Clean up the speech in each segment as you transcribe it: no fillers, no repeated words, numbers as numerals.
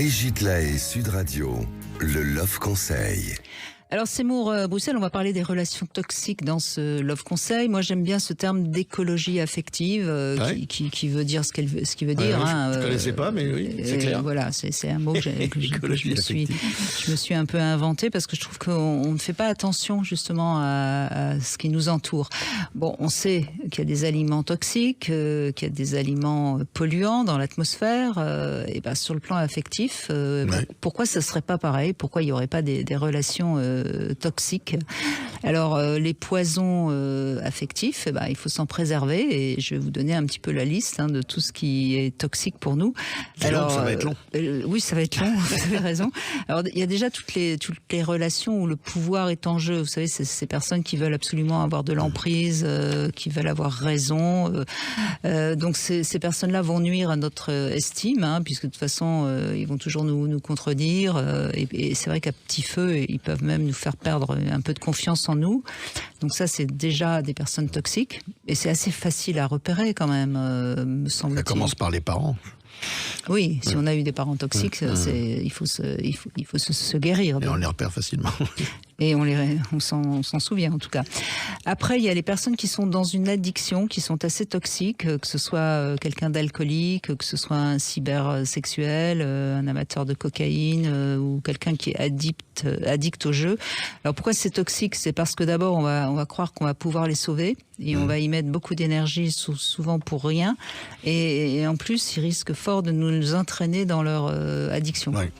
Brigitte Lahaie, Sud Radio, le Love Conseil. Alors Seymour Bruxelles, on va parler des relations toxiques dans ce Love Conseil. Moi j'aime bien ce terme d'écologie affective qui veut dire ce qu'il veut dire. Je ne connaissais pas, mais oui, c'est clair. Voilà, c'est un mot que je me suis un peu inventé parce que je trouve qu'on ne fait pas attention justement à ce qui nous entoure. Bon, on sait qu'il y a des aliments toxiques, qu'il y a des aliments polluants dans l'atmosphère. Et ben sur le plan affectif, pourquoi ça serait pas pareil? Pourquoi il n'y aurait pas des relations toxiques? Alors les poisons affectifs, il faut s'en préserver et je vais vous donner un petit peu la liste de tout ce qui est toxique pour nous. Alors ça va être long. Oui, ça va être long, vous avez raison. Alors il y a déjà toutes les relations où le pouvoir est en jeu. Vous savez, c'est ces personnes qui veulent absolument avoir de l'emprise, qui veulent avoir raison. Donc ces personnes-là vont nuire à notre estime, puisque de toute façon ils vont toujours nous contredire. Et c'est vrai qu'à petit feu, ils peuvent même nous faire perdre un peu de confiance en nous. Donc ça, c'est déjà des personnes toxiques. Et c'est assez facile à repérer quand même, me semble-t-il. Ça commence par les parents. Oui, si on a eu des parents toxiques, il faut se guérir. Et on les repère facilement. Et on s'en souvient en tout cas. Après, il y a les personnes qui sont dans une addiction, qui sont assez toxiques, que ce soit quelqu'un d'alcoolique, que ce soit un cybersexuel, un amateur de cocaïne ou quelqu'un qui est addict au jeu. Alors pourquoi c'est toxique? C'est parce que d'abord on va croire qu'on va pouvoir les sauver et on va y mettre beaucoup d'énergie souvent pour rien. Et en plus, ils risquent fort de nous entraîner dans leur addiction. Ouais.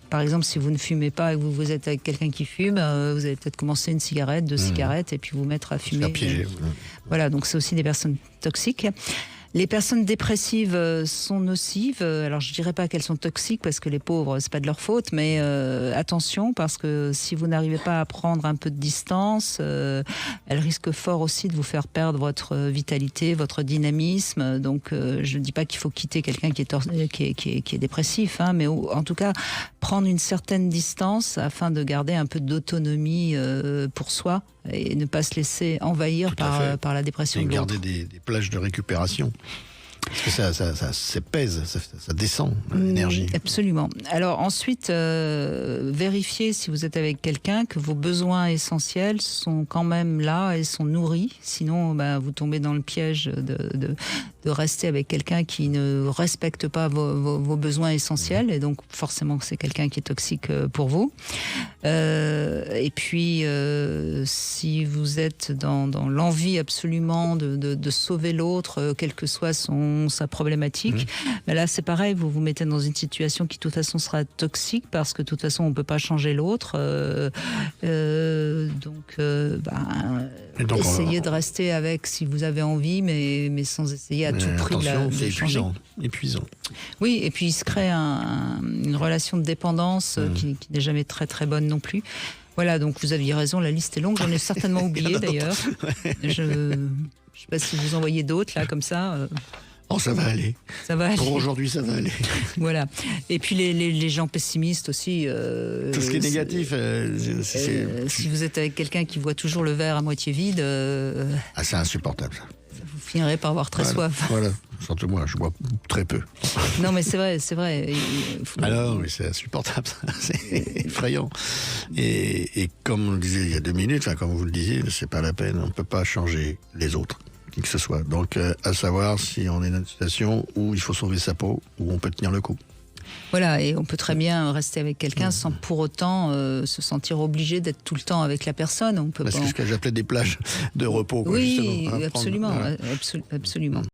Par exemple, si vous ne fumez pas et que vous êtes avec quelqu'un qui fume, vous allez peut-être commencer une cigarette, 2 cigarettes et puis vous mettre à fumer. Piéger. Voilà, donc c'est aussi des personnes toxiques. Les personnes dépressives sont nocives. Alors je dirais pas qu'elles sont toxiques parce que les pauvres, c'est pas de leur faute, mais attention parce que si vous n'arrivez pas à prendre un peu de distance, elles risquent fort aussi de vous faire perdre votre vitalité, votre dynamisme. Donc je ne dis pas qu'il faut quitter quelqu'un qui est dépressif, mais en tout cas prendre une certaine distance afin de garder un peu d'autonomie pour soi et ne pas se laisser envahir par la dépression. Et garder des plages de récupération. Parce que ça s'épaise, ça descend l'énergie. Absolument. Alors ensuite, vérifiez si vous êtes avec quelqu'un que vos besoins essentiels sont quand même là et sont nourris. Sinon, vous tombez dans le piège de rester avec quelqu'un qui ne respecte pas vos besoins essentiels. Et donc forcément, c'est quelqu'un qui est toxique pour vous. Et puis, si vous êtes dans l'envie absolument de sauver l'autre, quel que soit sa problématique, là c'est pareil, vous vous mettez dans une situation qui de toute façon sera toxique parce que de toute façon on ne peut pas changer l'autre. Donc essayez de rester avec si vous avez envie, mais sans essayer à tout prix de changer. Épuisant. Oui, et puis il se crée une relation de dépendance qui n'est jamais très très bonne non plus. Voilà, donc vous aviez raison, la liste est longue, j'en ai certainement oublié d'ailleurs. Je ne sais pas si vous en voyez d'autres là comme ça. Oh, ça va aller. Ça va aller. Pour aujourd'hui, ça va aller. Voilà. Et puis les gens pessimistes aussi. Tout ce qui est négatif. Si vous êtes avec quelqu'un qui voit toujours le verre à moitié vide. C'est insupportable ça. Vous finirez par avoir très soif. Voilà. Surtout moi, je bois très peu. Non, mais c'est vrai. Alors, oui, c'est insupportable. C'est effrayant. Et comme on le disait il y a 2 minutes, comme vous le disiez, c'est pas la peine. On ne peut pas changer les autres, qui que ce soit. Donc, à savoir si on est dans une situation où il faut sauver sa peau, où on peut tenir le coup. Voilà, et on peut très bien rester avec quelqu'un sans pour autant se sentir obligé d'être tout le temps avec la personne. C'est ce que j'appelais des plages de repos. Oui, absolument.